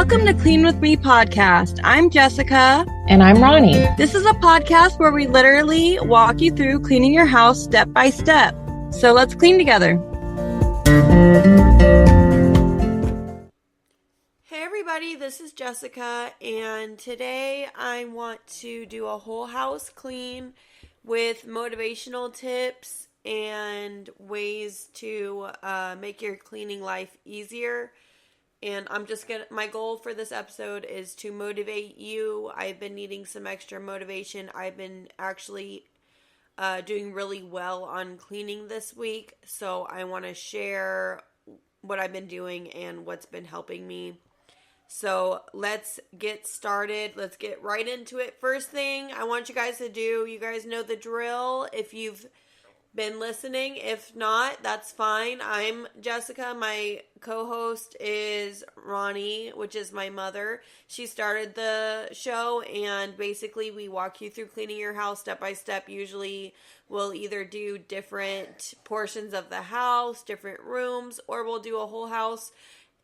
Welcome to Clean With Me podcast. I'm Jessica. And I'm Ronnie. This is a podcast where we literally walk you through cleaning your house step by step. So let's clean together. Hey everybody, this is Jessica, and today I want to do a whole house clean with motivational tips and ways to make your cleaning life easier. And my goal for this episode is to motivate you. I've been needing some extra motivation. I've been actually doing really well on cleaning this week. So I want to share what I've been doing and what's been helping me. So let's get started. Let's get right into it. First thing I want you guys to do, you guys know the drill if you've been listening. If not, that's fine. I'm Jessica. My co-host is Ronnie, which is my mother. She started the show, and basically we walk you through cleaning your house step by step. Usually we'll either do different portions of the house, different rooms, or we'll do a whole house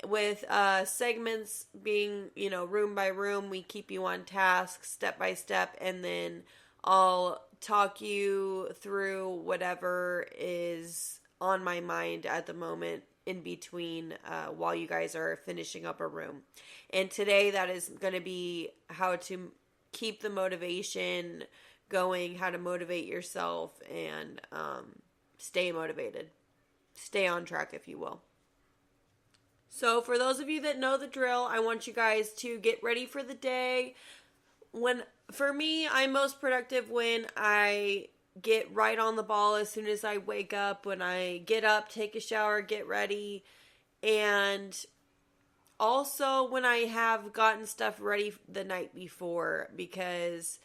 with segments being, room by room. We keep you on task step by step, and then I'll talk you through whatever is on my mind at the moment in between while you guys are finishing up a room. And today that is going to be how to keep the motivation going, how to motivate yourself and stay motivated. Stay on track, if you will. So for those of you that know the drill, I want you guys to get ready for the day. For me, I'm most productive when I get right on the ball as soon as I wake up, when I get up, take a shower, get ready, and also when I have gotten stuff ready the night before, because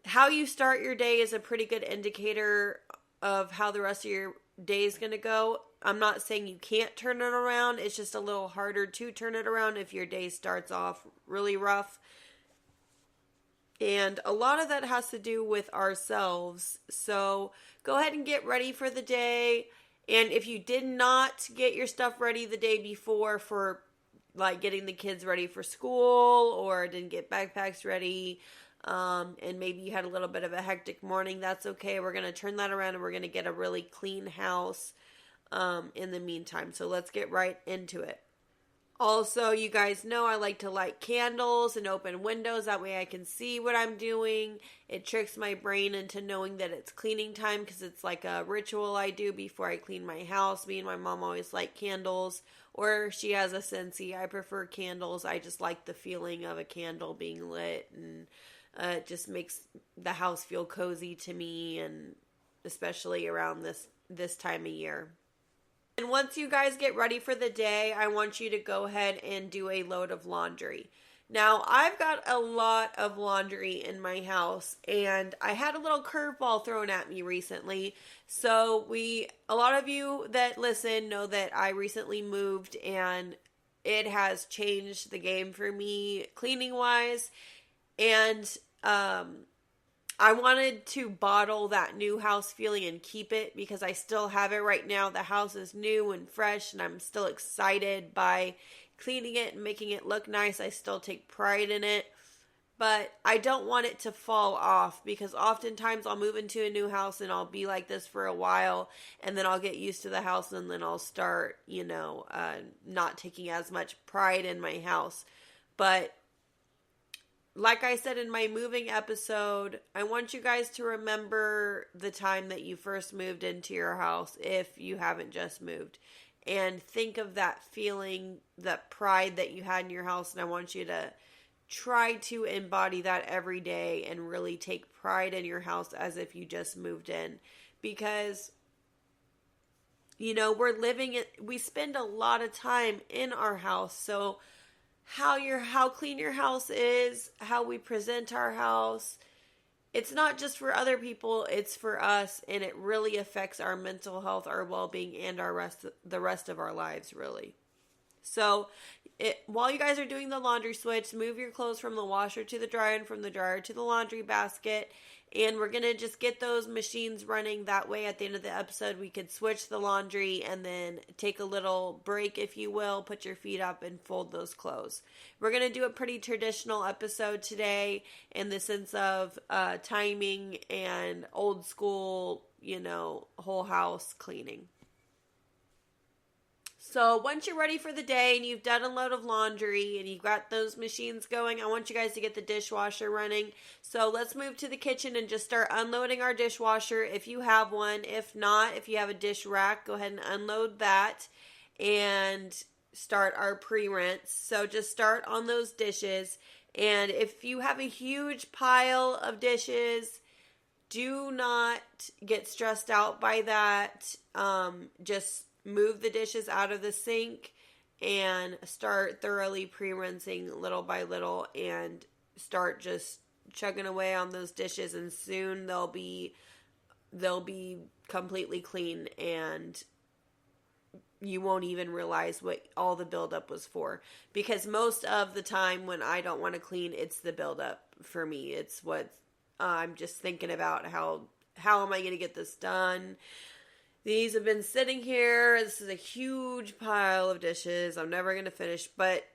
how you start your day is a pretty good indicator of how the rest of your day is going to go. I'm not saying you can't turn it around. It's just a little harder to turn it around if your day starts off really rough. And a lot of that has to do with ourselves. So go ahead and get ready for the day. And if you did not get your stuff ready the day before for like getting the kids ready for school, or didn't get backpacks ready, and maybe you had a little bit of a hectic morning, that's okay. We're going to turn that around and we're going to get a really clean house in the meantime. So let's get right into it. Also, you guys know I like to light candles and open windows. That way I can see what I'm doing. It tricks my brain into knowing that it's cleaning time, because it's like a ritual I do before I clean my house. Me and my mom always light candles, or she has a Scentsy. I prefer candles. I just like the feeling of a candle being lit, and it just makes the house feel cozy to me, and especially around this time of year. And once you guys get ready for the day, I want you to go ahead and do a load of laundry. Now, I've got a lot of laundry in my house, and I had a little curveball thrown at me recently. So a lot of you that listen know that I recently moved, and it has changed the game for me cleaning wise. And I wanted to bottle that new house feeling and keep it, because I still have it right now. The house is new and fresh, and I'm still excited by cleaning it and making it look nice. I still take pride in it, but I don't want it to fall off, because oftentimes I'll move into a new house and I'll be like this for a while, and then I'll get used to the house, and then I'll start, not taking as much pride in my house. But like I said in my moving episode, I want you guys to remember the time that you first moved into your house, if you haven't just moved, and think of that feeling, that pride that you had in your house. And I want you to try to embody that every day and really take pride in your house as if you just moved in, because we spend a lot of time in our house. So how clean your house is, how we present our house, it's not just for other people, it's for us, and it really affects our mental health, our well-being, and the rest of our lives, really. So while you guys are doing the laundry switch, move your clothes from the washer to the dryer and from the dryer to the laundry basket. And we're going to just get those machines running. That way, at the end of the episode, we could switch the laundry and then take a little break, if you will, put your feet up and fold those clothes. We're going to do a pretty traditional episode today in the sense of timing and old school, whole house cleaning. So once you're ready for the day and you've done a load of laundry and you've got those machines going, I want you guys to get the dishwasher running. So let's move to the kitchen and just start unloading our dishwasher if you have one. If not, if you have a dish rack, go ahead and unload that and start our pre-rinse. So just start on those dishes. And if you have a huge pile of dishes, do not get stressed out by that. Just move the dishes out of the sink and start thoroughly pre-rinsing little by little and start just chugging away on those dishes, and soon they'll be completely clean and you won't even realize what all the buildup was for. Because most of the time when I don't want to clean, it's the buildup for me. It's what I'm just thinking about how am I going to get this done? These have been sitting here. This is a huge pile of dishes. I'm never going to finish, but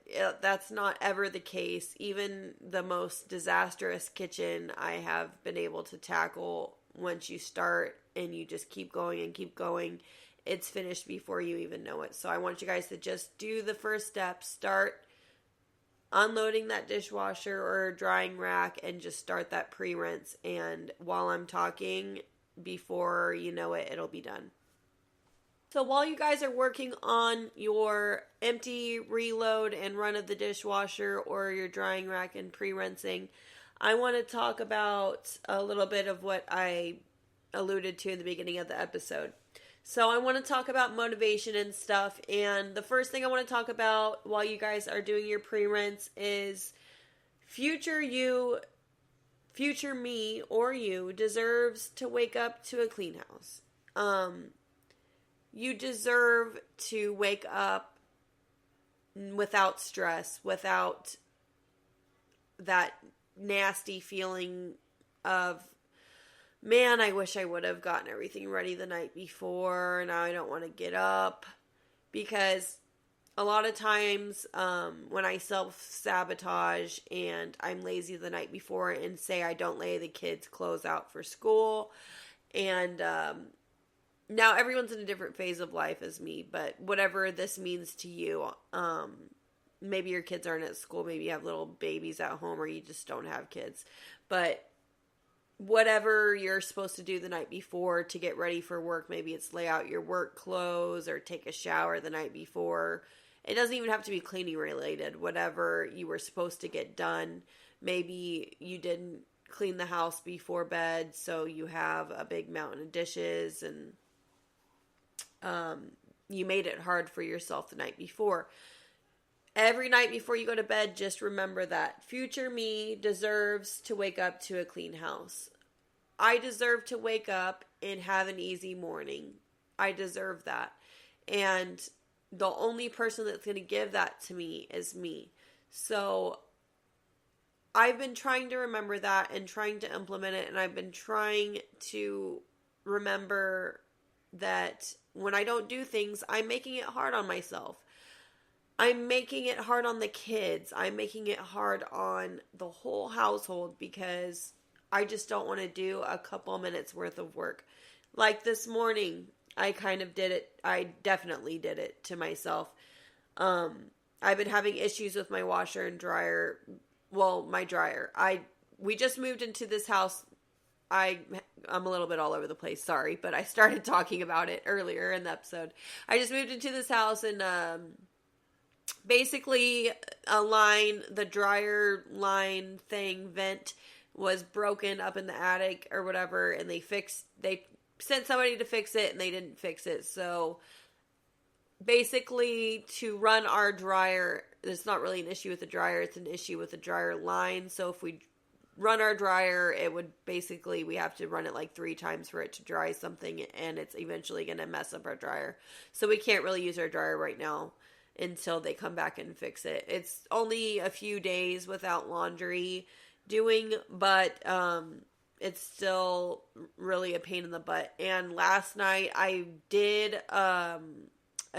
that's not ever the case. Even the most disastrous kitchen I have been able to tackle. Once you start and you just keep going and keep going, it's finished before you even know it. So I want you guys to just do the first step. Start unloading that dishwasher or drying rack and just start that pre-rinse. And while I'm talking, before you know it, it'll be done. So while you guys are working on your empty, reload, and run of the dishwasher or your drying rack and pre-rinsing, I want to talk about a little bit of what I alluded to in the beginning of the episode. So I want to talk about motivation and stuff. And the first thing I want to talk about while you guys are doing your pre-rinse is future me or you deserves to wake up to a clean house. You deserve to wake up without stress, without that nasty feeling of, man, I wish I would have gotten everything ready the night before. Now I don't want to get up. Because a lot of times when I self-sabotage and I'm lazy the night before and say I don't lay the kids' clothes out for school, and now everyone's in a different phase of life as me, but whatever this means to you, maybe your kids aren't at school, maybe you have little babies at home, or you just don't have kids, but whatever you're supposed to do the night before to get ready for work, maybe it's lay out your work clothes or take a shower the night before. It doesn't even have to be cleaning related. Whatever you were supposed to get done, maybe you didn't clean the house before bed, so you have a big mountain of dishes, and you made it hard for yourself the night before. Every night before you go to bed, just remember that future me deserves to wake up to a clean house. I deserve to wake up and have an easy morning. I deserve that. And the only person that's going to give that to me is me. So I've been trying to remember that and trying to implement it. And I've been trying to remember that when I don't do things, I'm making it hard on myself. I'm making it hard on the kids. I'm making it hard on the whole household because I just don't want to do a couple minutes worth of work. Like this morning, I kind of did it. I definitely did it to myself. I've been having issues with my washer and dryer. Well, my dryer. We just moved into this house. I'm a little bit all over the place, sorry, but I started talking about it earlier in the episode. I just moved into this house and basically the dryer line thing, vent was broken up in the attic or whatever, and they sent somebody to fix it and they didn't fix it. So basically to run our dryer, it's not really an issue with the dryer, it's an issue with the dryer line. So if we run our dryer, it would basically, we have to run it like 3 times for it to dry something, and it's eventually going to mess up our dryer. So we can't really use our dryer right now. until they come back and fix it. It's only a few days without laundry doing, but it's still really a pain in the butt. And last night I did a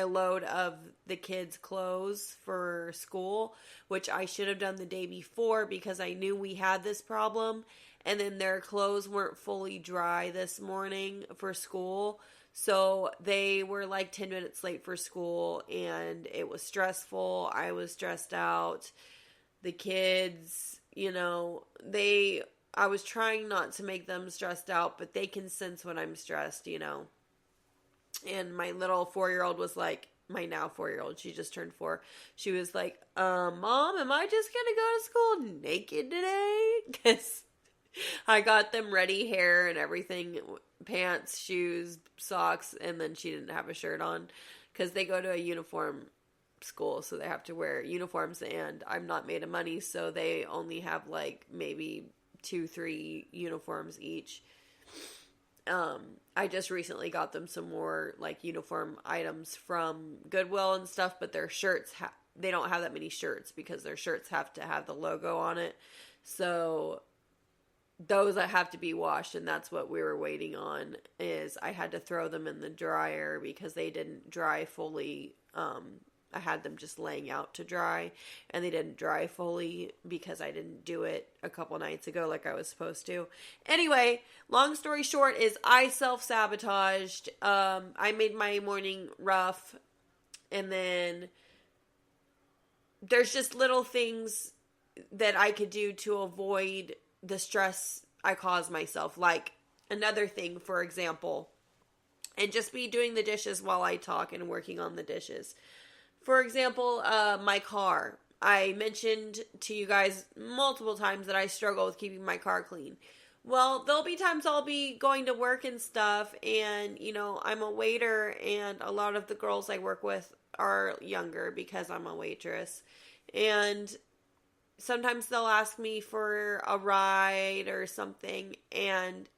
load of the kids' clothes for school, which I should have done the day before because I knew we had this problem. And then their clothes weren't fully dry this morning for school. So they were like 10 minutes late for school, and it was stressful. I was stressed out. The kids, I was trying not to make them stressed out, but they can sense when I'm stressed, And my little 4-year-old was like, my now 4-year-old, she just turned 4. She was like, Mom, am I just going to go to school naked today? Because I got them ready, hair and everything, pants, shoes, socks, and then she didn't have a shirt on because they go to a uniform school, so they have to wear uniforms, and I'm not made of money, so they only have like maybe 2-3 uniforms each. I just recently got them some more like uniform items from Goodwill and stuff, but their shirts, they don't have that many shirts because their shirts have to have the logo on it. So those that have to be washed, and that's what we were waiting on, is I had to throw them in the dryer because they didn't dry fully. I had them just laying out to dry, and they didn't dry fully because I didn't do it a couple nights ago like I was supposed to. Anyway, long story short is I self-sabotaged. I made my morning rough, and then there's just little things that I could do to avoid the stress I cause myself. Like another thing, for example, and just be doing the dishes while I talk and working on the dishes. For example, my car. I mentioned to you guys multiple times that I struggle with keeping my car clean. Well, there'll be times I'll be going to work and stuff, and, I'm a waiter, and a lot of the girls I work with are younger because I'm a waitress. And sometimes they'll ask me for a ride or something, and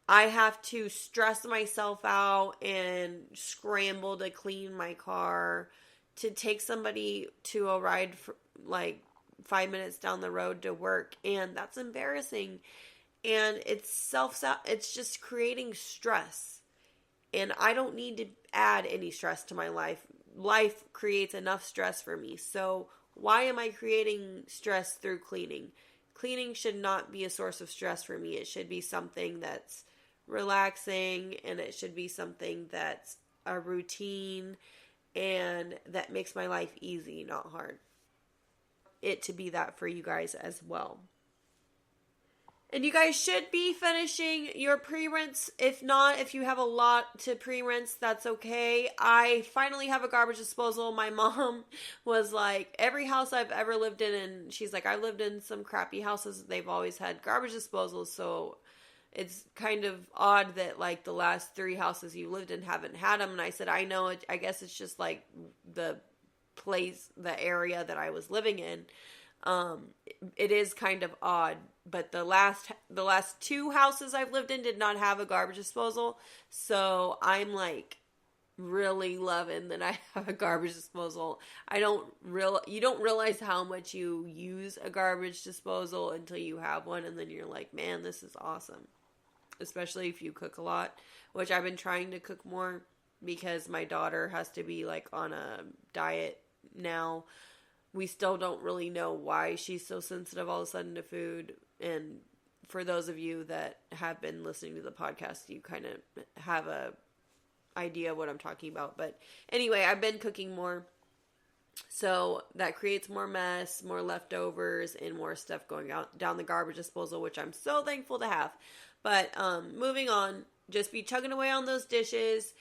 I have to stress myself out and scramble to clean my car to take somebody to a ride for like 5 minutes down the road to work. And that's embarrassing. And it's just creating stress. And I don't need to add any stress to my life. Life creates enough stress for me. So why am I creating stress through cleaning? Cleaning should not be a source of stress for me. It should be something that's relaxing, and it should be something that's a routine and that makes my life easy, not hard. It to be that for you guys as well. And you guys should be finishing your pre-rinse. If not, if you have a lot to pre-rinse, that's okay. I finally have a garbage disposal. My mom was like, every house I've ever lived in, and she's like, I lived in some crappy houses. They've always had garbage disposals, so it's kind of odd that like the last 3 houses you lived in haven't had them. And I said, I know, I guess it's just like the area that I was living in. It is kind of odd, but the last 2 houses I've lived in did not have a garbage disposal. So I'm like really loving that I have a garbage disposal. You don't realize how much you use a garbage disposal until you have one, and then you're like, man, this is awesome. Especially if you cook a lot, which I've been trying to cook more because my daughter has to be like on a diet now. We still don't really know why she's so sensitive all of a sudden to food. And for those of you that have been listening to the podcast, you kind of have a idea of what I'm talking about. But anyway, I've been cooking more. So that creates more mess, more leftovers, and more stuff going out down the garbage disposal, which I'm so thankful to have. But moving on, just be chugging away on those dishes.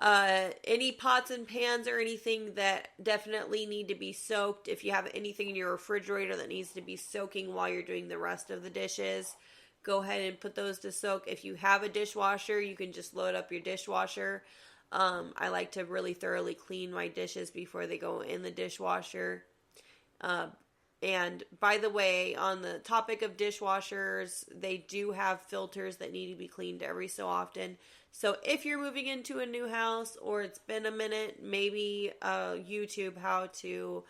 Any pots and pans or anything that definitely need to be soaked. If you have anything in your refrigerator that needs to be soaking while you're doing the rest of the dishes, go ahead and put those to soak. If you have a dishwasher, you can just load up your dishwasher. I like to really thoroughly clean my dishes before they go in the dishwasher. And by the way, on the topic of dishwashers, they do have filters that need to be cleaned every so often. So if you're moving into a new house or it's been a minute, maybe YouTube how to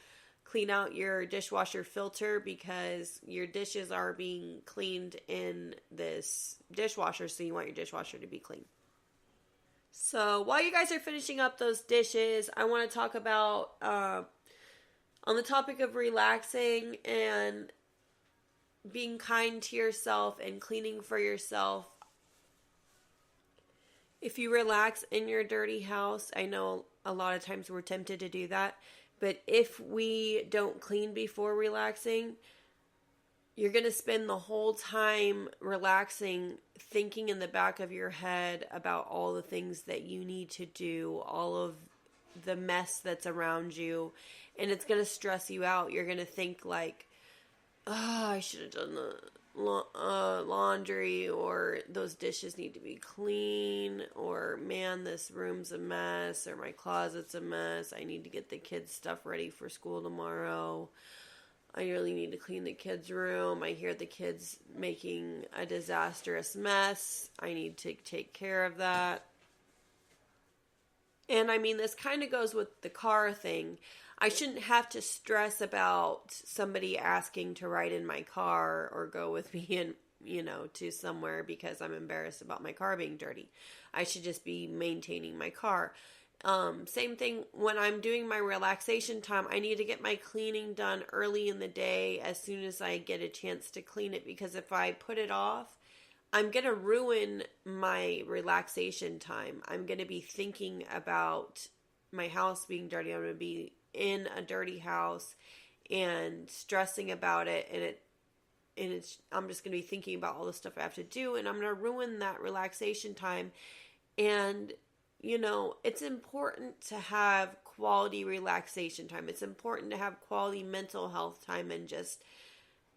clean out your dishwasher filter, because your dishes are being cleaned in this dishwasher, so you want your dishwasher to be clean. So while you guys are finishing up those dishes, I want to talk about on the topic of relaxing and being kind to yourself and cleaning for yourself. If you relax in your dirty house, I know a lot of times we're tempted to do that, but if we don't clean before relaxing, you're going to spend the whole time relaxing, thinking in the back of your head about all the things that you need to do, all of the mess that's around you, and it's going to stress you out. You're going to think like, oh, I should have done the laundry, or those dishes need to be clean, or man, this room's a mess, or my closet's a mess. I need to get the kids' stuff ready for school tomorrow. I really need to clean the kids' room. I hear the kids making a disastrous mess. I need to take care of that. And I mean, this kind of goes with the car thing. I shouldn't have to stress about somebody asking to ride in my car or go with me in, to somewhere because I'm embarrassed about my car being dirty. I should just be maintaining my car. Same thing when I'm doing my relaxation time. I need to get my cleaning done early in the day as soon as I get a chance to clean it, because if I put it off, I'm going to ruin my relaxation time. I'm going to be thinking about my house being dirty. I'm going to be in a dirty house and stressing about it, and I'm just going to be thinking about all the stuff I have to do, and I'm going to ruin that relaxation time. And it's important to have quality relaxation time. It's important to have quality mental health time and just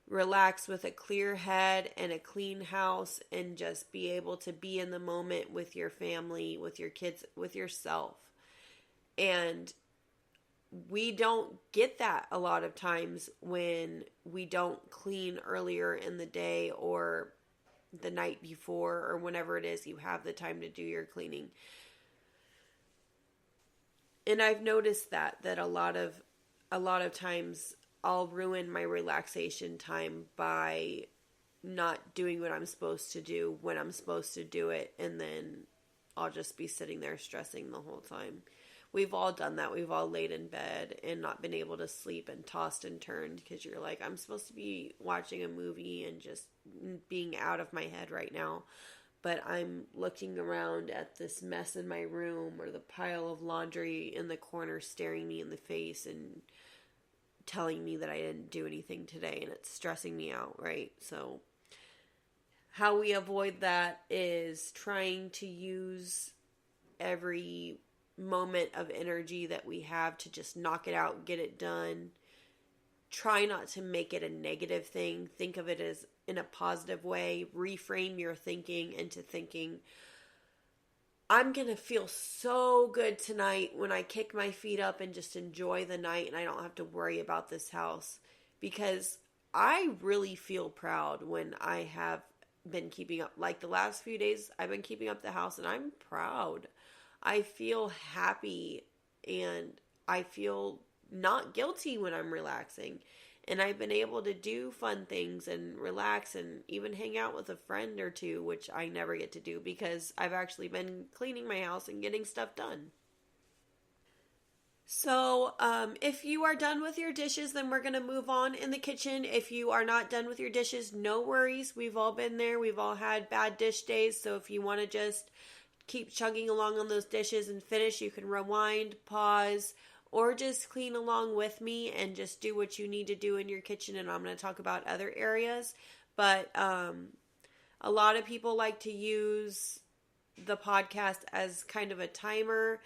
relax with a clear head and a clean house, and just be able to be in the moment with your family, with your kids, with yourself. And we don't get that a lot of times when we don't clean earlier in the day or the night before, or whenever it is you have the time to do your cleaning. And I've noticed that a lot of times I'll ruin my relaxation time by not doing what I'm supposed to do when I'm supposed to do it, and then I'll just be sitting there stressing the whole time. We've all done that. We've all laid in bed and not been able to sleep and tossed and turned because you're like, I'm supposed to be watching a movie and just being out of my head right now. But I'm looking around at this mess in my room, or the pile of laundry in the corner staring me in the face and telling me that I didn't do anything today, and it's stressing me out, right? So how we avoid that is trying to use every moment of energy that we have to just knock it out, get it done. Try not to make it a negative thing. Think of it as in a positive way. Reframe your thinking into thinking, I'm going to feel so good tonight when I kick my feet up and just enjoy the night, and I don't have to worry about this house. Because I really feel proud when I have been keeping up. Like the last few days, I've been keeping up the house, and I'm proud. I feel happy, and I feel not guilty when I'm relaxing. And I've been able to do fun things and relax and even hang out with a friend or two, which I never get to do because I've actually been cleaning my house and getting stuff done. So if you are done with your dishes, then we're going to move on in the kitchen. If you are not done with your dishes, no worries. We've all been there. We've all had bad dish days. So if you want to just keep chugging along on those dishes and finish, you can rewind, pause, or just clean along with me and just do what you need to do in your kitchen. And I'm going to talk about other areas. But a lot of people like to use the podcast as kind of a timer.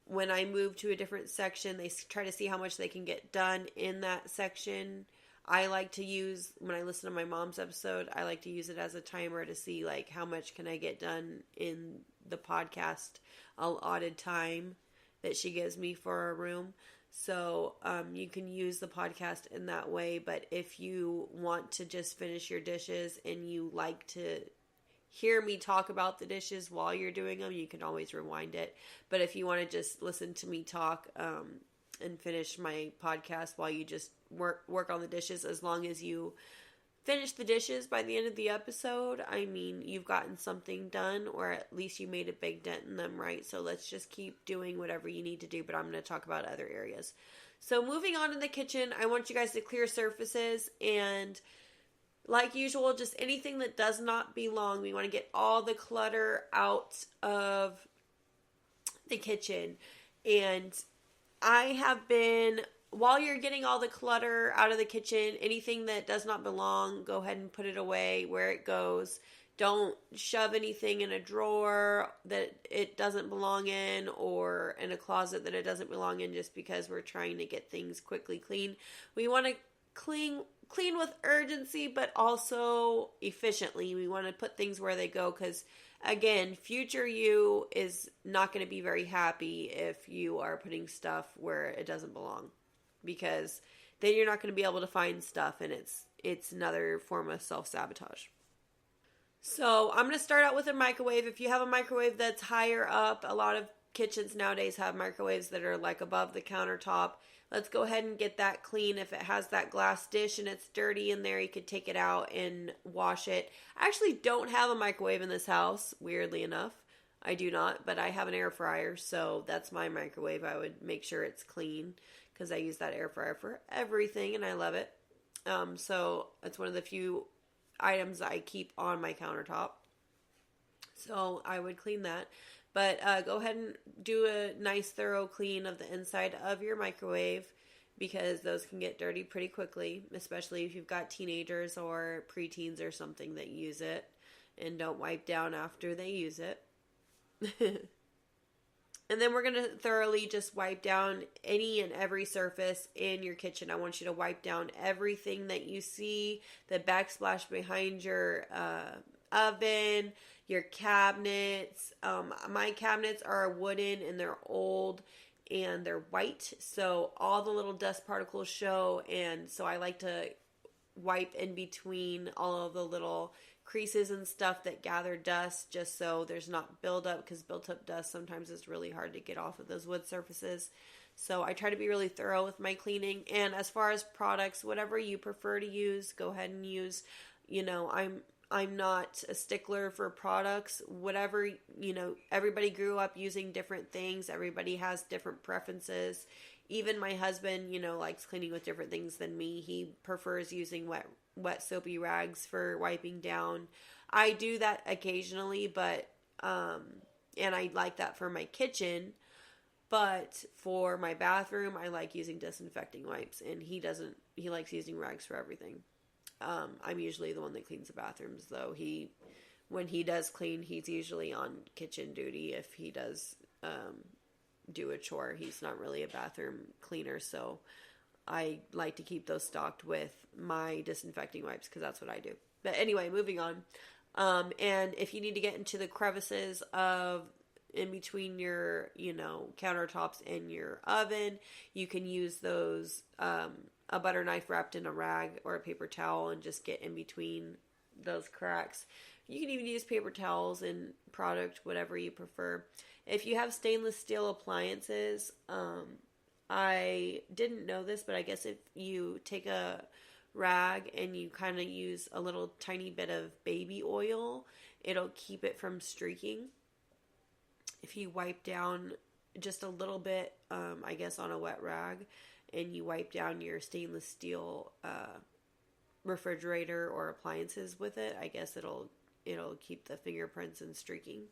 When I move to a different section, they try to see how much they can get done in that section. I like to use, when I listen to my mom's episode, I like to use it as a timer to see how much can I get done in the podcast allotted time. that she gives me for a room. So you can use the podcast in that way. But if you want to just finish your dishes and you like to hear me talk about the dishes while you're doing them, you can always rewind it. But if you want to just listen to me talk and finish my podcast while you just work on the dishes, as long as you finish the dishes by the end of the episode, I mean, you've gotten something done, or at least you made a big dent in them, right? So let's just keep doing whatever you need to do, but I'm going to talk about other areas. So moving on in the kitchen, I want you guys to clear surfaces, and like usual, just anything that does not belong. We want to get all the clutter out of the kitchen. And I have been, while you're getting all the clutter out of the kitchen, anything that does not belong, go ahead and put it away where it goes. Don't shove anything in a drawer that it doesn't belong in, or in a closet that it doesn't belong in, just because we're trying to get things quickly clean. We want to clean with urgency, but also efficiently. We want to put things where they go, because again, future you is not going to be very happy if you are putting stuff where it doesn't belong, because then you're not going to be able to find stuff, and it's another form of self-sabotage. So I'm going to start out with a microwave. If you have a microwave that's higher up, a lot of kitchens nowadays have microwaves that are like above the countertop. Let's go ahead and get that clean. If it has that glass dish and it's dirty in there, you could take it out and wash it. I actually don't have a microwave in this house, weirdly enough. I do not, but I have an air fryer, so that's my microwave. I would make sure it's clean, because I use that air fryer for everything, and I love it. So it's one of the few items I keep on my countertop. So I would clean that. But go ahead and do a nice thorough clean of the inside of your microwave, because those can get dirty pretty quickly, especially if you've got teenagers or preteens or something that use it and don't wipe down after they use it. And then we're going to thoroughly just wipe down any and every surface in your kitchen. I want you to wipe down everything that you see, the backsplash behind your oven, your cabinets. My cabinets are wooden and they're old and they're white, so all the little dust particles show, and so I like to wipe in between all of the little creases and stuff that gather dust, just so there's not buildup, because built up dust sometimes is really hard to get off of those wood surfaces. So I try to be really thorough with my cleaning. And as far as products, whatever you prefer to use, go ahead and use. I'm not a stickler for products. Whatever, everybody grew up using different things. Everybody has different preferences. Even my husband, likes cleaning with different things than me. He prefers using wet soapy rags for wiping down. I do that occasionally, but and I like that for my kitchen. But for my bathroom, I like using disinfecting wipes, and he doesn't. He likes using rags for everything. I'm usually the one that cleans the bathrooms, though. When he does clean, he's usually on kitchen duty. If he does do a chore, he's not really a bathroom cleaner, so I like to keep those stocked with my disinfecting wipes, because that's what I do. But anyway, moving on. And if you need to get into the crevices of in between your, countertops and your oven, you can use those, a butter knife wrapped in a rag or a paper towel, and just get in between those cracks. You can even use paper towels in product, whatever you prefer. If you have stainless steel appliances, I didn't know this, but I guess if you take a rag and you kind of use a little tiny bit of baby oil, it'll keep it from streaking. If you wipe down just a little bit, I guess on a wet rag, and you wipe down your stainless steel refrigerator or appliances with it, I guess it'll keep the fingerprints and streaking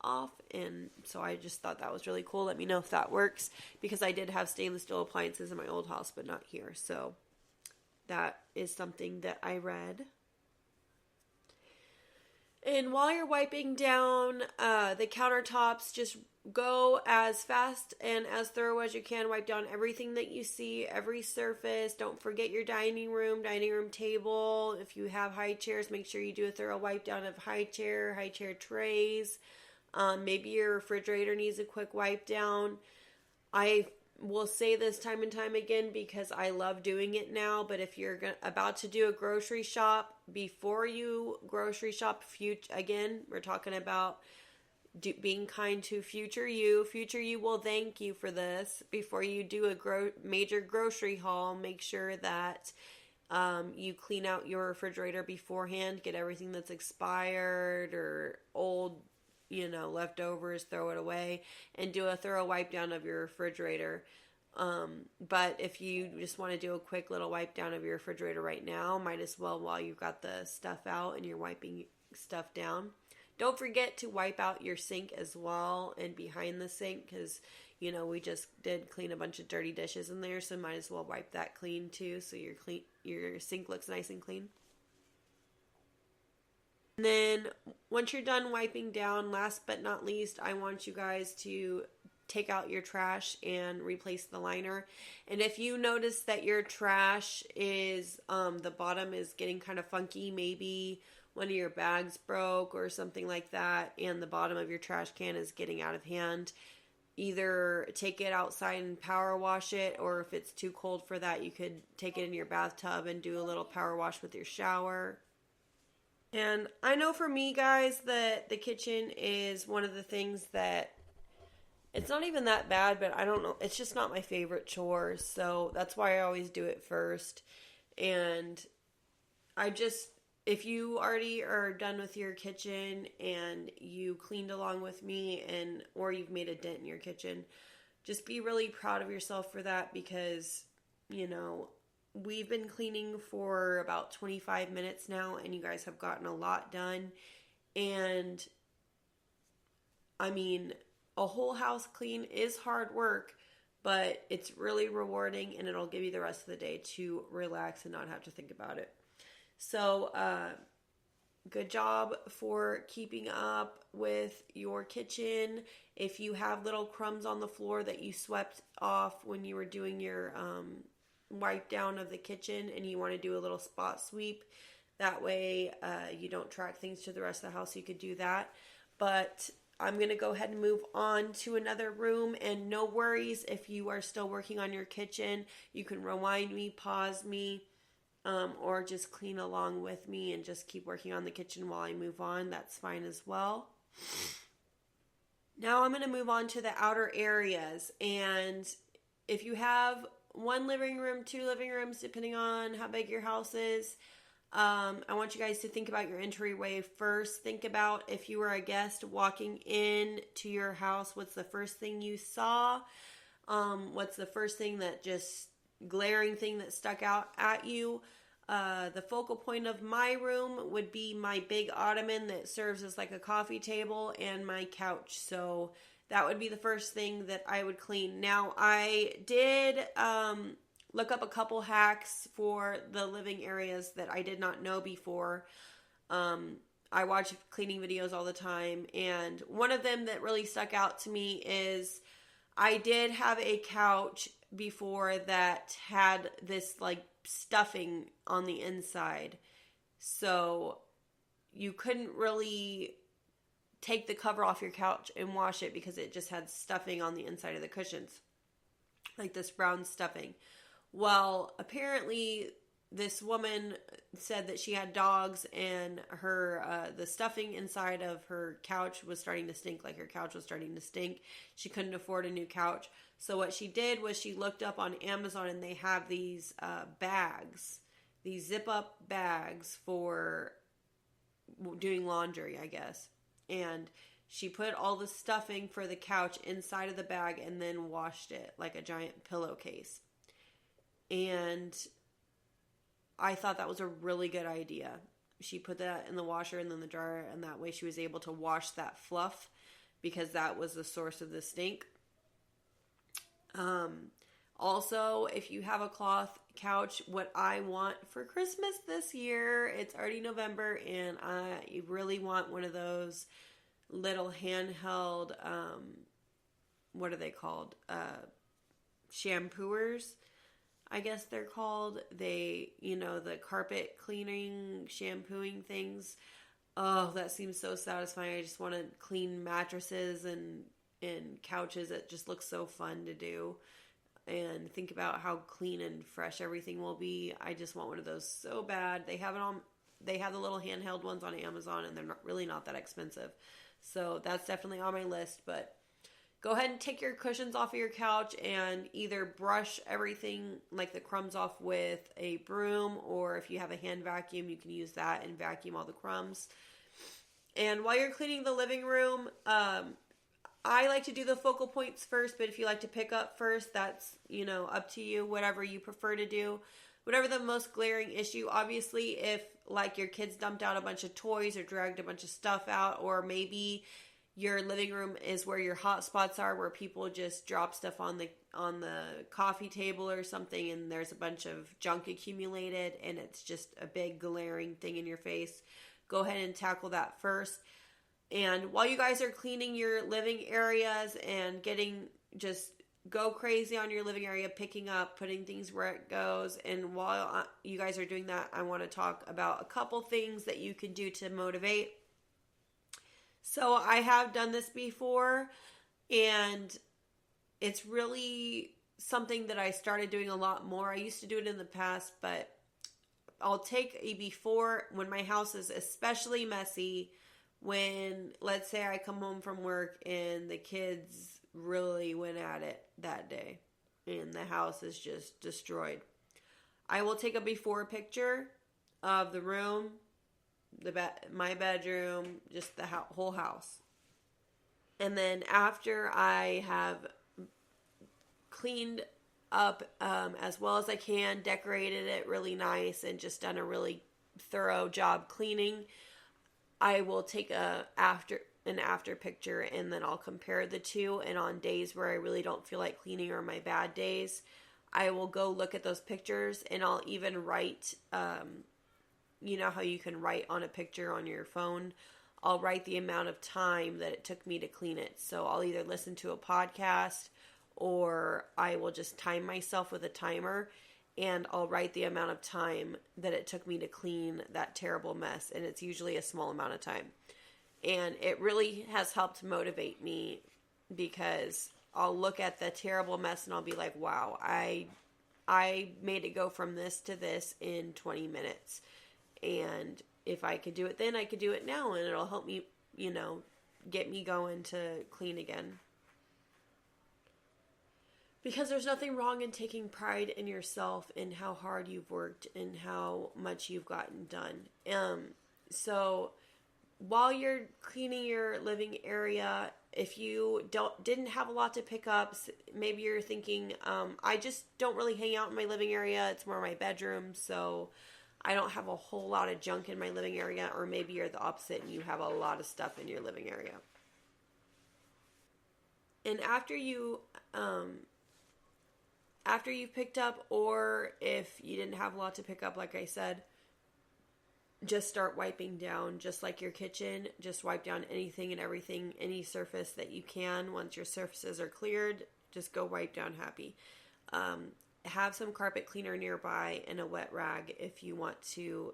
off. And so I just thought that was really cool. Let me know if that works, because I did have stainless steel appliances in my old house, but not here. So that is something that I read. And while you're wiping down the countertops, just go as fast and as thorough as you can. Wipe down everything that you see, every surface. Don't forget your dining room table. If you have high chairs, make sure you do a thorough wipe down of high chair trays. Maybe your refrigerator needs a quick wipe down. I will say this time and time again because I love doing it now, but if you're about to do a grocery shop, before you grocery shop, again, we're talking about being kind to future you. Future you will thank you for this. Before you do a major grocery haul, make sure that you clean out your refrigerator beforehand, get everything that's expired or old, leftovers, throw it away, and do a thorough wipe down of your refrigerator. But if you just want to do a quick little wipe down of your refrigerator right now, might as well while you've got the stuff out and you're wiping stuff down. Don't forget to wipe out your sink as well and behind the sink because, we just did clean a bunch of dirty dishes in there, so might as well wipe that clean too so your sink looks nice and clean. And then once you're done wiping down, last but not least, I want you guys to take out your trash and replace the liner. And if you notice that your trash is, the bottom is getting kind of funky, maybe one of your bags broke or something like that, and the bottom of your trash can is getting out of hand, either take it outside and power wash it, or if it's too cold for that, you could take it in your bathtub and do a little power wash with your shower. And I know for me, guys, that the kitchen is one of the things that it's not even that bad, but I don't know. It's just not my favorite chore. So that's why I always do it first. And if you already are done with your kitchen and you cleaned along with me or you've made a dent in your kitchen, just be really proud of yourself for that because, we've been cleaning for about 25 minutes now and you guys have gotten a lot done. And I mean, a whole house clean is hard work, but it's really rewarding and it'll give you the rest of the day to relax and not have to think about it. So, good job for keeping up with your kitchen. If you have little crumbs on the floor that you swept off when you were doing your wipe down of the kitchen and you want to do a little spot sweep, that way you don't track things to the rest of the house, you could do that. But I'm going to go ahead and move on to another room, and no worries if you are still working on your kitchen. You can rewind me, pause me, or just clean along with me and just keep working on the kitchen while I move on. That's fine as well. Now I'm going to move on to the outer areas. And if you have one living room, two living rooms, depending on how big your house is, I want you guys to think about your entryway first. Think about if you were a guest walking in to your house, what's the first thing you saw? What's the first thing glaring thing that stuck out at you? The focal point of my room would be my big ottoman that serves as like a coffee table and my couch. So that would be the first thing that I would clean. Now, I did look up a couple hacks for the living areas that I did not know before. I watch cleaning videos all the time, and one of them that really stuck out to me is I did have a couch before that had this like stuffing on the inside. So you couldn't really take the cover off your couch and wash it because it just had stuffing on the inside of the cushions. Like this brown stuffing. Well, apparently this woman said that she had dogs and the stuffing inside of her couch was starting to stink, like her couch was starting to stink. She couldn't afford a new couch. So what she did was she looked up on Amazon and they have these bags, these zip up bags for doing laundry, I guess. And she put all the stuffing for the couch inside of the bag and then washed it like a giant pillowcase. And I thought that was a really good idea. She put that in the washer and then the dryer, and that way she was able to wash that fluff because that was the source of the stink. Also, if you have a cloth couch, what I want for Christmas this year, it's already November, and I really want one of those little handheld, what are they called? Shampooers, I guess they're called. They, the carpet cleaning, shampooing things. Oh, that seems so satisfying. I just want to clean mattresses and and couches. It just looks so fun to do. And think about how clean and fresh everything will be. I just want one of those so bad. They have the little handheld ones on Amazon, and they're not that expensive. So that's definitely on my list. But go ahead and take your cushions off of your couch and either brush everything like the crumbs off with a broom, or if you have a hand vacuum, you can use that and vacuum all the crumbs. And while you're cleaning the living room, I like to do the focal points first, but if you like to pick up first, that's, up to you, whatever you prefer to do. Whatever the most glaring issue, obviously, if like your kids dumped out a bunch of toys or dragged a bunch of stuff out, or maybe your living room is where your hot spots are, where people just drop stuff on the coffee table or something, and there's a bunch of junk accumulated, and it's just a big glaring thing in your face. Go ahead and tackle that first. And while you guys are cleaning your living areas and just go crazy on your living area, picking up, putting things where it goes. And while you guys are doing that, I want to talk about a couple things that you can do to motivate. So I have done this before, and it's really something that I started doing a lot more. I used to do it in the past, but I'll take a before when my house is especially messy. When, let's say, I come home from work and the kids really went at it that day and the house is just destroyed, I will take a before picture of the room, my bedroom, just the whole house. And then after I have cleaned up as well as I can, decorated it really nice, and just done a really thorough job cleaning, I will take an after picture, and then I'll compare the two. And on days where I really don't feel like cleaning, or my bad days, I will go look at those pictures, and I'll even write, you know how you can write on a picture on your phone? I'll write the amount of time that it took me to clean it. So I'll either listen to a podcast, or I will just time myself with a timer, and I'll write the amount of time that it took me to clean that terrible mess. And it's usually a small amount of time. And it really has helped motivate me, because I'll look at the terrible mess and I'll be like, wow, I made it go from this to this in 20 minutes. And if I could do it then, I could do it now. And it'll help me, get me going to clean again. Because there's nothing wrong in taking pride in yourself and how hard you've worked and how much you've gotten done. So while you're cleaning your living area, if you didn't have a lot to pick up, maybe you're thinking, I just don't really hang out in my living area. It's more my bedroom, so I don't have a whole lot of junk in my living area. Or maybe you're the opposite and you have a lot of stuff in your living area. And after you've picked up, or if you didn't have a lot to pick up, like I said, just start wiping down, just like your kitchen. Just wipe down anything and everything, any surface that you can. Once your surfaces are cleared, just go wipe down happy. Have some carpet cleaner nearby and a wet rag if you want to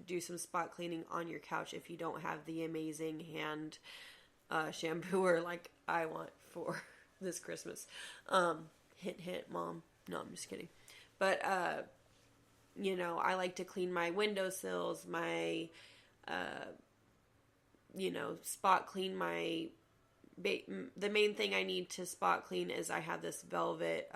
do some spot cleaning on your couch, if you don't have the amazing hand shampooer like I want for this Christmas. Hint, hint, Mom. No, I'm just kidding. But, I like to clean my windowsills, my, spot clean the main thing I need to spot clean is I have this velvet,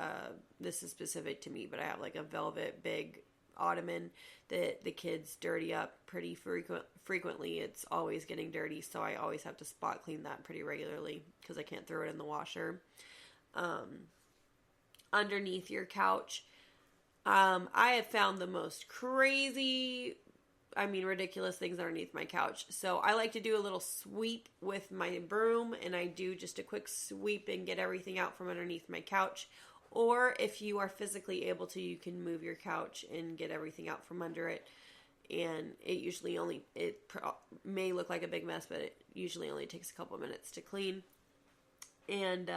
this is specific to me, but I have like a velvet big ottoman that the kids dirty up pretty frequently. It's always getting dirty, so I always have to spot clean that pretty regularly because I can't throw it in the washer. Underneath your couch, I have found the most ridiculous things underneath my couch. So I like to do a little sweep with my broom, and I do just a quick sweep and get everything out from underneath my couch. Or if you are physically able to, you can move your couch and get everything out from under it. And it may look like a big mess, but it usually only takes a couple minutes to clean. And,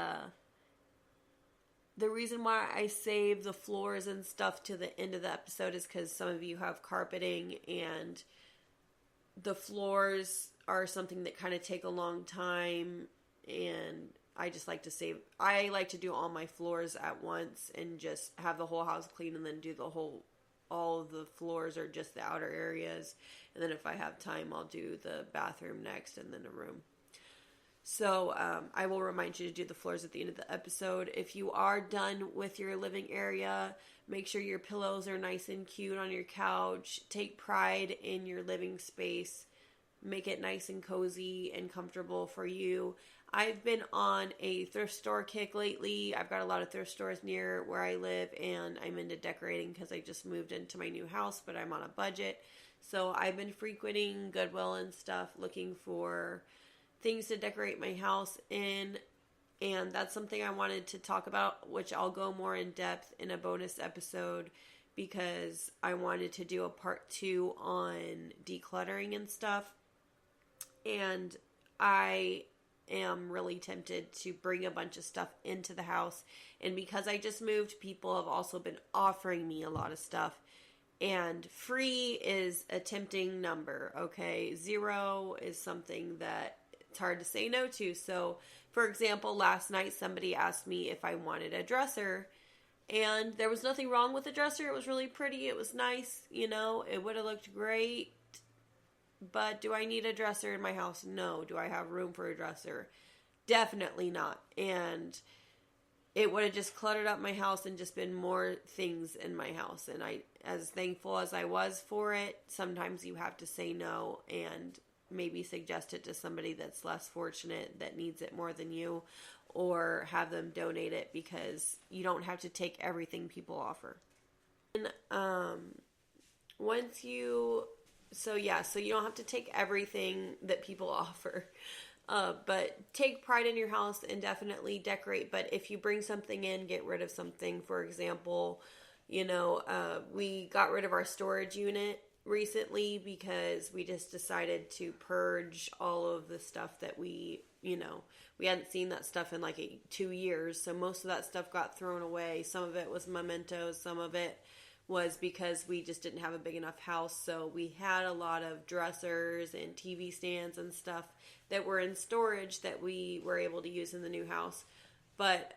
the reason why I save the floors and stuff to the end of the episode is because some of you have carpeting, and the floors are something that kind of take a long time, and I just like to save. I like to do all my floors at once and just have the whole house clean, and then do all of the floors or just the outer areas. And then if I have time, I'll do the bathroom next and then a room. So I will remind you to do the floors at the end of the episode. If you are done with your living area, make sure your pillows are nice and cute on your couch. Take pride in your living space. Make it nice and cozy and comfortable for you. I've been on a thrift store kick lately. I've got a lot of thrift stores near where I live, and I'm into decorating because I just moved into my new house, but I'm on a budget. So I've been frequenting Goodwill and stuff, looking for things to decorate my house in, and that's something I wanted to talk about, which I'll go more in depth in a bonus episode, because I wanted to do a part 2 on decluttering and stuff. And I am really tempted to bring a bunch of stuff into the house, and because I just moved, people have also been offering me a lot of stuff. And free is a tempting number, okay? 0 is something that it's hard to say no to. So, for example, last night somebody asked me if I wanted a dresser, and there was nothing wrong with the dresser. It was really pretty. It was nice. It would have looked great. But do I need a dresser in my house? No. Do I have room for a dresser? Definitely not. And it would have just cluttered up my house and just been more things in my house. And I, as thankful as I was for it, sometimes you have to say no and maybe suggest it to somebody that's less fortunate, that needs it more than you, or have them donate it, because you don't have to take everything people offer. And so you don't have to take everything that people offer. But take pride in your house and definitely decorate. But if you bring something in, get rid of something. For example, we got rid of our storage unit recently because we just decided to purge all of the stuff that we hadn't seen that stuff in like 2 years. So most of that stuff got thrown away. Some of it was mementos. Some of it was because we just didn't have a big enough house. So we had a lot of dressers and TV stands and stuff that were in storage that we were able to use in the new house. But,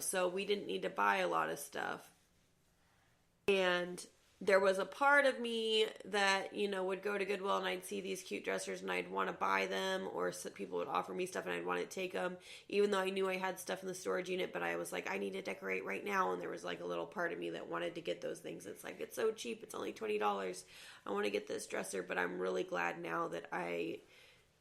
so we didn't need to buy a lot of stuff. And there was a part of me that, would go to Goodwill and I'd see these cute dressers and I'd want to buy them, or people would offer me stuff and I'd want to take them, even though I knew I had stuff in the storage unit, but I was like, I need to decorate right now. And there was like a little part of me that wanted to get those things. It's like, it's so cheap. It's only $20. I want to get this dresser, but I'm really glad now that I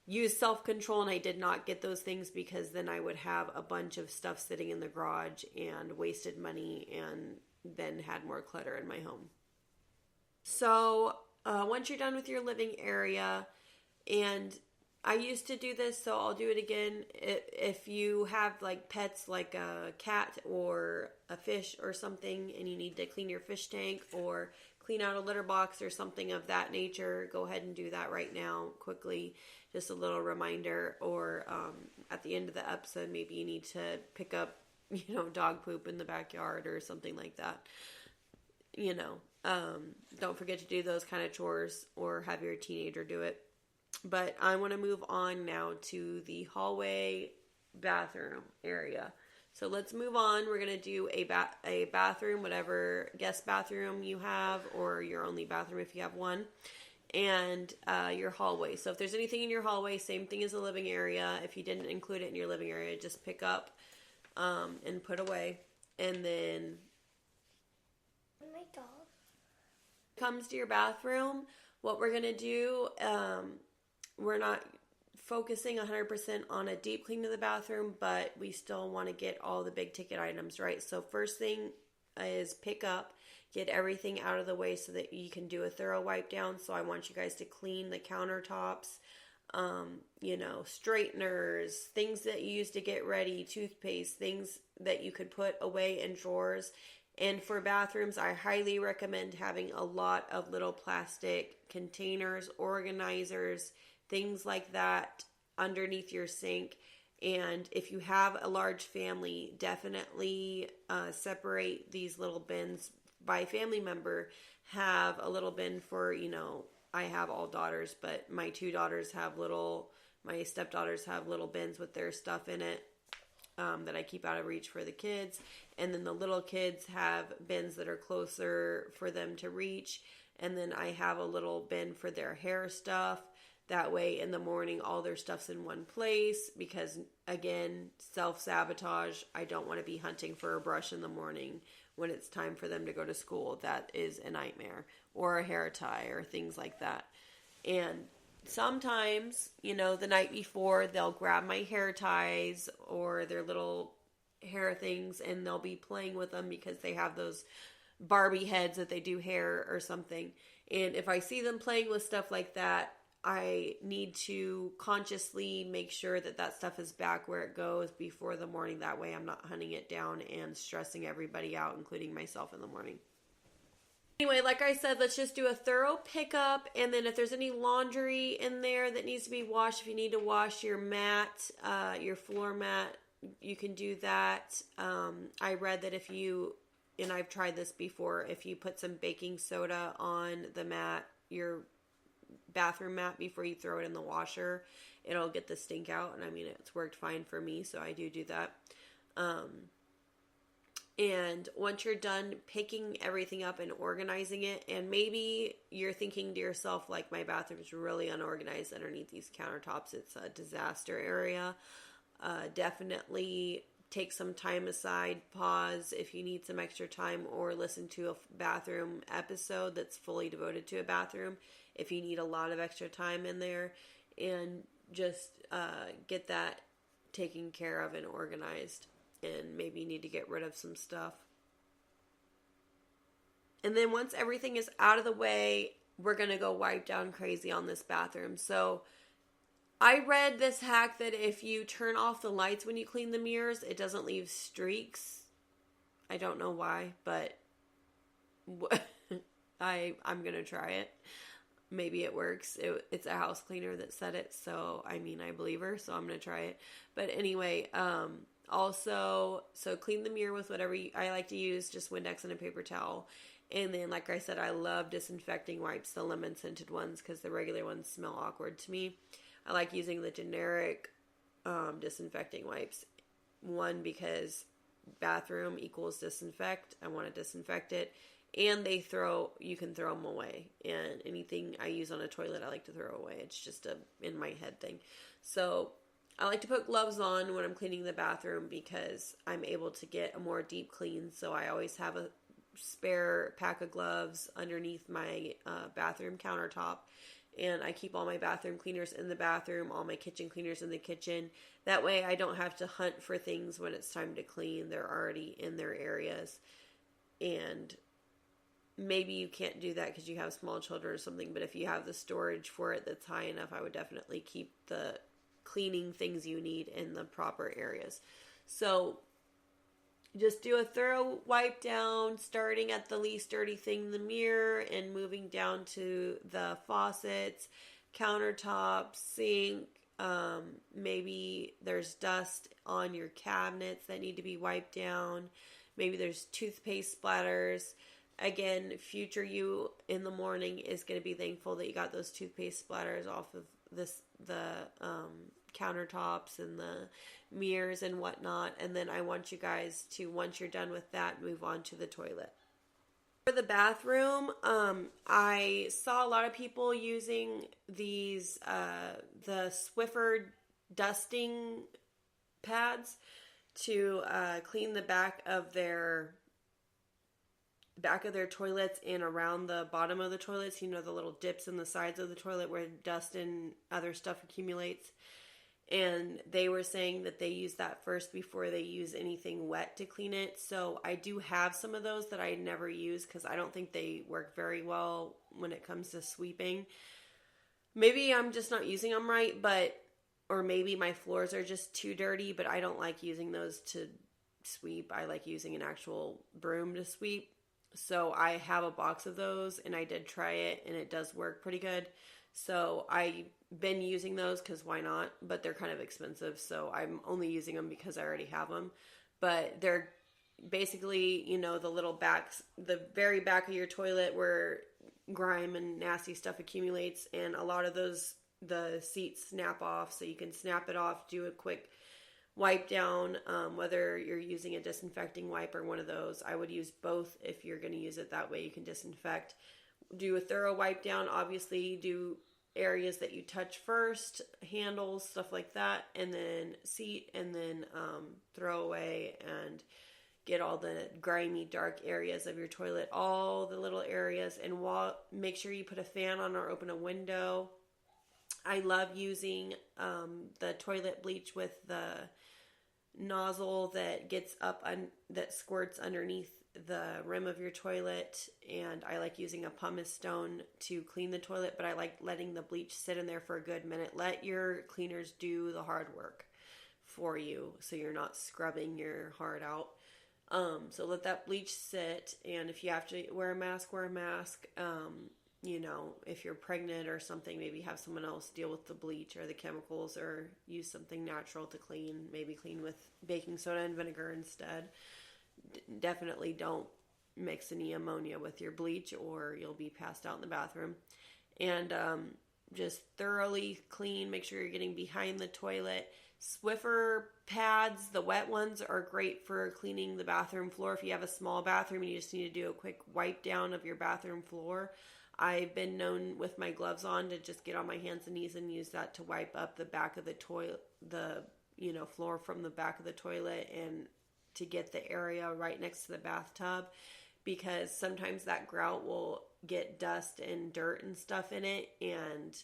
used self-control and I did not get those things, because then I would have a bunch of stuff sitting in the garage and wasted money and then had more clutter in my home. So once you're done with your living area, and I used to do this, so I'll do it again. If you have like pets, like a cat or a fish or something, and you need to clean your fish tank or clean out a litter box or something of that nature, go ahead and do that right now quickly. Just a little reminder. Or at the end of the episode, maybe you need to pick up, dog poop in the backyard or something like that. Don't forget to do those kind of chores, or have your teenager do it. But I want to move on now to the hallway bathroom area. So let's move on. We're going to do a bathroom, whatever guest bathroom you have, or your only bathroom if you have one, and your hallway. So if there's anything in your hallway, same thing as the living area. If you didn't include it in your living area, just pick up and put away. And then my dog comes to your bathroom, what we're going to do, we're not focusing 100% on a deep clean of the bathroom, but we still want to get all the big ticket items, right? So first thing is pick up, get everything out of the way so that you can do a thorough wipe down. So I want you guys to clean the countertops, straighteners, things that you use to get ready, toothpaste, things that you could put away in drawers. And for bathrooms, I highly recommend having a lot of little plastic containers, organizers, things like that underneath your sink. And if you have a large family, definitely separate these little bins by family member. Have a little bin for, I have all daughters, but my 2 daughters have little My stepdaughters have little bins with their stuff in it that I keep out of reach for the kids. And then the little kids have bins that are closer for them to reach. And then I have a little bin for their hair stuff. That way in the morning, all their stuff's in one place because, again, self-sabotage. I don't want to be hunting for a brush in the morning when it's time for them to go to school. That is a nightmare. Or a hair tie or things like that. And sometimes, the night before, they'll grab my hair ties or their little hair things and they'll be playing with them because they have those Barbie heads that they do hair or something. And if I see them playing with stuff like that, I need to consciously make sure that that stuff is back where it goes before the morning. That way I'm not hunting it down and stressing everybody out, including myself in the morning. Anyway, like I said, let's just do a thorough pickup. And then if there's any laundry in there that needs to be washed, if you need to wash your mat, your floor mat, you can do that. I read that if you, and I've tried this before, if you put some baking soda on the mat, your bathroom mat, before you throw it in the washer, it'll get the stink out. And I mean, it's worked fine for me, so I do that. And once you're done picking everything up and organizing it, and maybe you're thinking to yourself, like, my bathroom's really unorganized underneath these countertops, it's a disaster area, definitely take some time aside, pause if you need some extra time, or listen to a bathroom episode that's fully devoted to a bathroom if you need a lot of extra time in there, and just get that taken care of and organized. And maybe you need to get rid of some stuff. And then once everything is out of the way, we're going to go wipe down crazy on this bathroom. So I read this hack that if you turn off the lights when you clean the mirrors, it doesn't leave streaks. I don't know why, but I'm going to try it. Maybe it works. It's a house cleaner that said it. So, I mean, I believe her, so I'm going to try it. But anyway, also, so clean the mirror with whatever I like to use, just Windex and a paper towel. And then, like I said, I love disinfecting wipes, the lemon scented ones, because the regular ones smell awkward to me. I like using the generic disinfecting wipes. One, because bathroom equals disinfect. I want to disinfect it. And you can throw them away. And anything I use on a toilet, I like to throw away. It's just a in my head thing. So I like to put gloves on when I'm cleaning the bathroom because I'm able to get a more deep clean. So I always have a spare pack of gloves underneath my bathroom countertop. And I keep all my bathroom cleaners in the bathroom, all my kitchen cleaners in the kitchen. That way I don't have to hunt for things when it's time to clean. They're already in their areas. And maybe you can't do that because you have small children or something. But if you have the storage for it that's high enough, I would definitely keep the cleaning things you need in the proper areas. So just do a thorough wipe down, starting at the least dirty thing, the mirror, and moving down to the faucets, countertops, sink. Maybe there's dust on your cabinets that need to be wiped down. Maybe there's toothpaste splatters. Again, future you in the morning is going to be thankful that you got those toothpaste splatters off of the countertops and the mirrors and whatnot. And then I want you guys to, once you're done with that, move on to the toilet. For the bathroom, I saw a lot of people using these, the Swiffer dusting pads to clean the back of their toilets and around the bottom of the toilets, the little dips in the sides of the toilet where dust and other stuff accumulates. And they were saying that they use that first before they use anything wet to clean it. So I do have some of those that I never use because I don't think they work very well when it comes to sweeping. Maybe I'm just not using them right, or maybe my floors are just too dirty, but I don't like using those to sweep. I like using an actual broom to sweep. So I have a box of those and I did try it and it does work pretty good. So I've been using those because why not? But they're kind of expensive. So I'm only using them because I already have them. But they're basically, the little backs, the very back of your toilet where grime and nasty stuff accumulates. And a lot of those the seats snap off, so you can snap it off, do a quick wipe down, whether you're using a disinfecting wipe or one of those. I would use both if you're going to use it. That way you can disinfect. Do a thorough wipe down. Obviously, do areas that you touch first, handles, stuff like that, and then seat, and then throw away and get all the grimy, dark areas of your toilet, all the little areas, and make sure you put a fan on or open a window. I love using the toilet bleach with the nozzle that gets up that squirts underneath the rim of your toilet, and I like using a pumice stone to clean the toilet, but I like letting the bleach sit in there for a good minute. Let your cleaners do the hard work for you so you're not scrubbing your heart out. So let that bleach sit, and if you have to wear a mask, wear a mask. You know, if you're pregnant or something, maybe have someone else deal with the bleach or the chemicals, or use something natural to clean. Maybe clean with baking soda and vinegar instead. Definitely don't mix any ammonia with your bleach, or you'll be passed out in the bathroom. And just thoroughly clean. Make sure you're getting behind the toilet. Swiffer pads, the wet ones, are great for cleaning the bathroom floor. If you have a small bathroom and you just need to do a quick wipe down of your bathroom floor, I've been known with my gloves on to just get on my hands and knees and use that to wipe up the back of the toilet, the floor from the back of the toilet, and to get the area right next to the bathtub, because sometimes that grout will get dust and dirt and stuff in it, and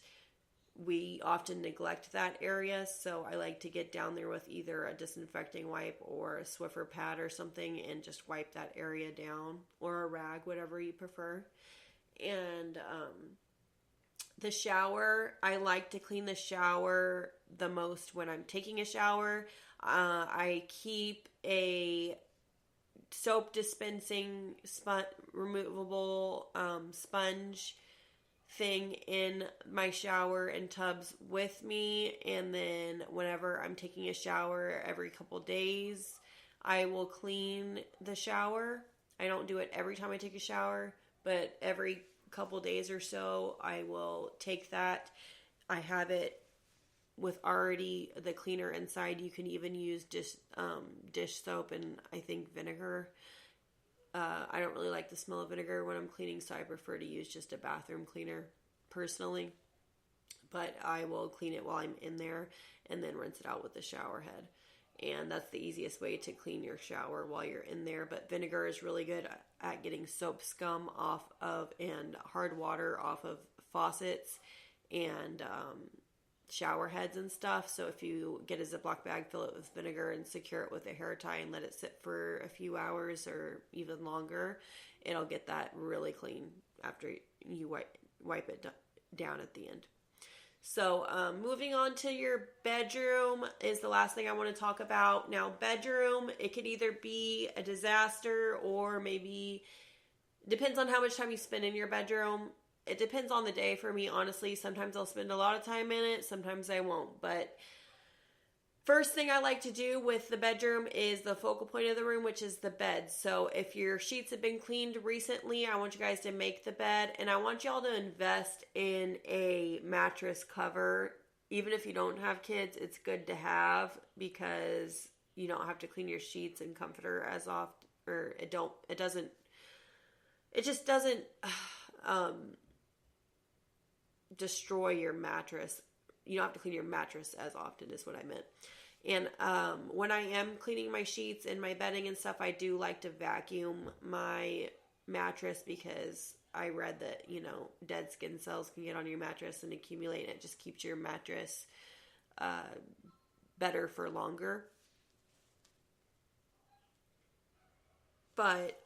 we often neglect that area. So I like to get down there with either a disinfecting wipe or a Swiffer pad or something and just wipe that area down, or a rag, whatever you prefer. And the shower, I like to clean the shower the most when I'm taking a shower. I keep a soap dispensing removable sponge thing in my shower and tubs with me, and then whenever I'm taking a shower every couple days, I will clean the shower. I don't do it every time I take a shower, but every couple days or so I will take that. I have it with already the cleaner inside. You can even use dish soap and I think vinegar. I don't really like the smell of vinegar when I'm cleaning, so I prefer to use just a bathroom cleaner personally. But I will clean it while I'm in there and then rinse it out with the shower head. And that's the easiest way to clean your shower while you're in there. But vinegar is really good at getting soap scum off of, and hard water off of faucets and shower heads and stuff. So if you get a Ziploc bag, fill it with vinegar and secure it with a hair tie and let it sit for a few hours or even longer, it'll get that really clean after you wipe it down at the end. So moving on to your bedroom is the last thing I want to talk about. Now, bedroom, it could either be a disaster or maybe depends on how much time you spend in your bedroom. It depends on the day for me, honestly. Sometimes I'll spend a lot of time in it. Sometimes I won't. But first thing I like to do with the bedroom is the focal point of the room, which is the bed. So if your sheets have been cleaned recently, I want you guys to make the bed. And I want y'all to invest in a mattress cover. Even if you don't have kids, it's good to have, because you don't have to clean your sheets and comforter as often. Or it just doesn't destroy your mattress. You don't have to clean your mattress as often is what I meant. And when I am cleaning my sheets and my bedding and stuff, I do like to vacuum my mattress, because I read that, dead skin cells can get on your mattress and accumulate, and it just keeps your mattress better for longer. But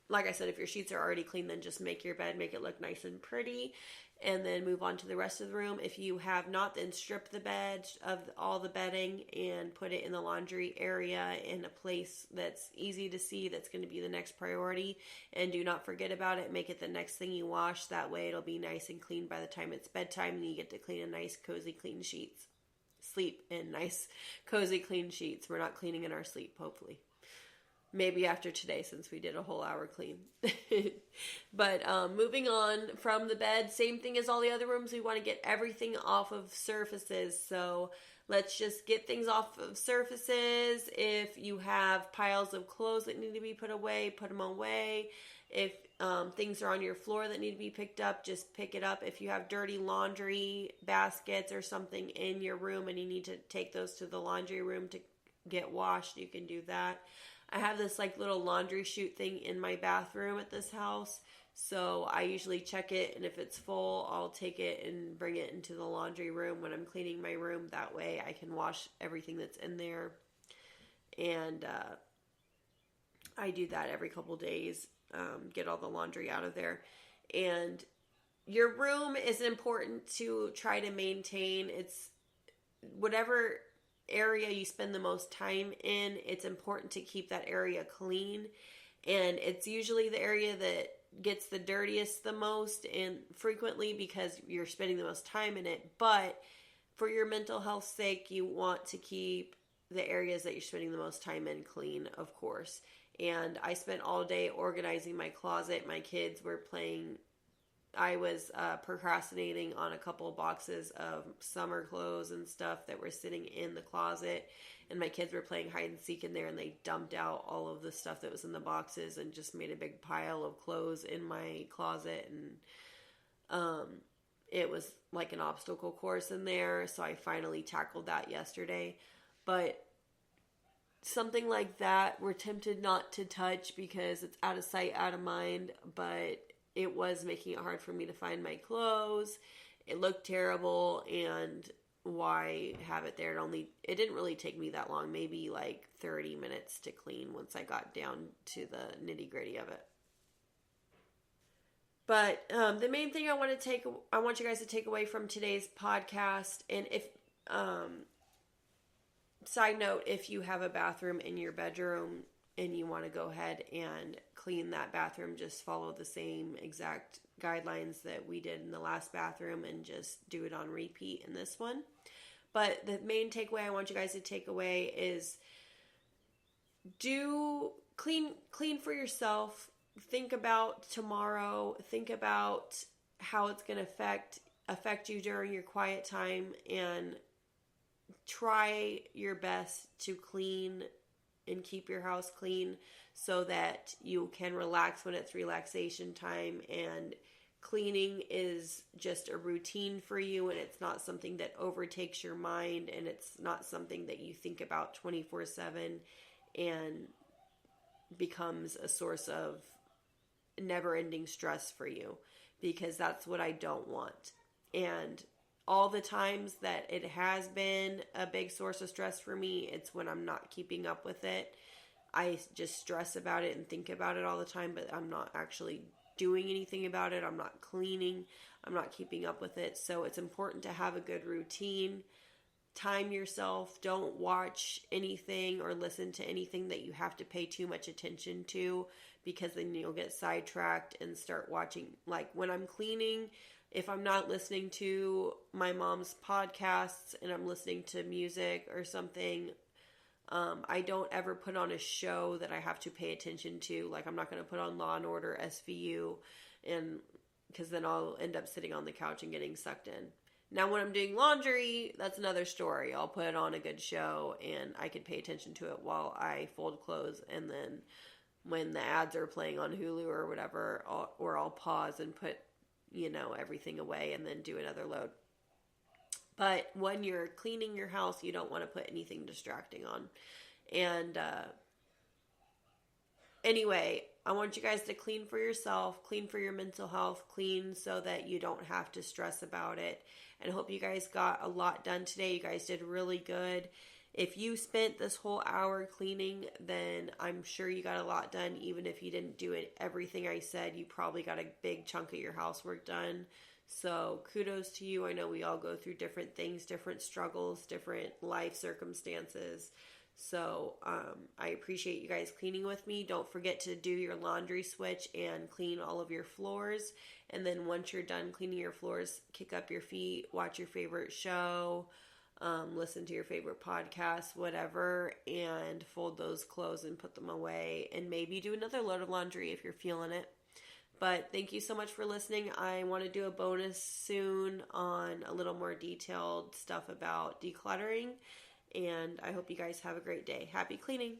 like I said, if your sheets are already clean, then just make your bed, make it look nice and pretty, and then move on to the rest of the room. If you have not, then strip the bed of all the bedding and put it in the laundry area in a place that's easy to see, that's going to be the next priority. And do not forget about it. Make it the next thing you wash. That way it'll be nice and clean by the time it's bedtime, and you get to clean a nice, cozy, clean sheets. Sleep in nice, cozy, clean sheets. We're not cleaning in our sleep, hopefully. Maybe after today, since we did a whole hour clean. But moving on from the bed, same thing as all the other rooms. We want to get everything off of surfaces. So let's just get things off of surfaces. If you have piles of clothes that need to be put away, put them away. If things are on your floor that need to be picked up, just pick it up. If you have dirty laundry baskets or something in your room and you need to take those to the laundry room to get washed, you can do that. I have this like little laundry chute thing in my bathroom at this house. So I usually check it, and if it's full, I'll take it and bring it into the laundry room when I'm cleaning my room. That way I can wash everything that's in there. And I do that every couple days, get all the laundry out of there. And your room is important to try to maintain. It's whatever area you spend the most time in, it's important to keep that area clean. And it's usually the area that gets the dirtiest the most and frequently because you're spending the most time in it. But for your mental health's sake, you want to keep the areas that you're spending the most time in clean, of course. And I spent all day organizing my closet. My kids were playing. I was procrastinating on a couple of boxes of summer clothes and stuff that were sitting in the closet. And my kids were playing hide and seek in there, and they dumped out all of the stuff that was in the boxes and just made a big pile of clothes in my closet. And it was like an obstacle course in there. So I finally tackled that yesterday. But something like that, we're tempted not to touch because it's out of sight, out of mind. But it was making it hard for me to find my clothes. It looked terrible, and why have it there? It didn't really take me that long, maybe like 30 minutes to clean once I got down to the nitty gritty of it. But the main thing I want you guys to take away from today's podcast, and if side note, if you have a bathroom in your bedroom and you want to go ahead and clean that bathroom, just follow the same exact guidelines that we did in the last bathroom and just do it on repeat in this one. But the main takeaway I want you guys to take away is do clean for yourself. Think about tomorrow. Think about how it's going to affect you during your quiet time, and try your best to clean and keep your house clean so that you can relax when it's relaxation time. And cleaning is just a routine for you, and it's not something that overtakes your mind, and it's not something that you think about 24/7 and becomes a source of never-ending stress for you, because that's what I don't want. And all the times that it has been a big source of stress for me, it's when I'm not keeping up with it. I just stress about it and think about it all the time, but I'm not actually doing anything about it. I'm not cleaning. I'm not keeping up with it. So it's important to have a good routine. Time yourself. Don't watch anything or listen to anything that you have to pay too much attention to, because then you'll get sidetracked and start watching. Like when I'm cleaning, if I'm not listening to my mom's podcasts and I'm listening to music or something, I don't ever put on a show that I have to pay attention to. Like I'm not going to put on Law and Order SVU, and because then I'll end up sitting on the couch and getting sucked in. Now when I'm doing laundry, that's another story. I'll put on a good show and I could pay attention to it while I fold clothes, and then when the ads are playing on Hulu or whatever, I'll pause and put everything away and then do another load. But when you're cleaning your house, you don't want to put anything distracting on. And anyway, I want you guys to clean for yourself, clean for your mental health, clean so that you don't have to stress about it. And I hope you guys got a lot done today. You guys did really good. If you spent this whole hour cleaning, then I'm sure you got a lot done. Even if you didn't do everything I said, you probably got a big chunk of your housework done. So kudos to you. I know we all go through different things, different struggles, different life circumstances. So I appreciate you guys cleaning with me. Don't forget to do your laundry switch and clean all of your floors. And then once you're done cleaning your floors, kick up your feet, watch your favorite show. listen to your favorite podcast, whatever, and fold those clothes and put them away, and maybe do another load of laundry if you're feeling it. But thank you so much for listening. I want to do a bonus soon on a little more detailed stuff about decluttering, and I hope you guys have a great day. Happy cleaning!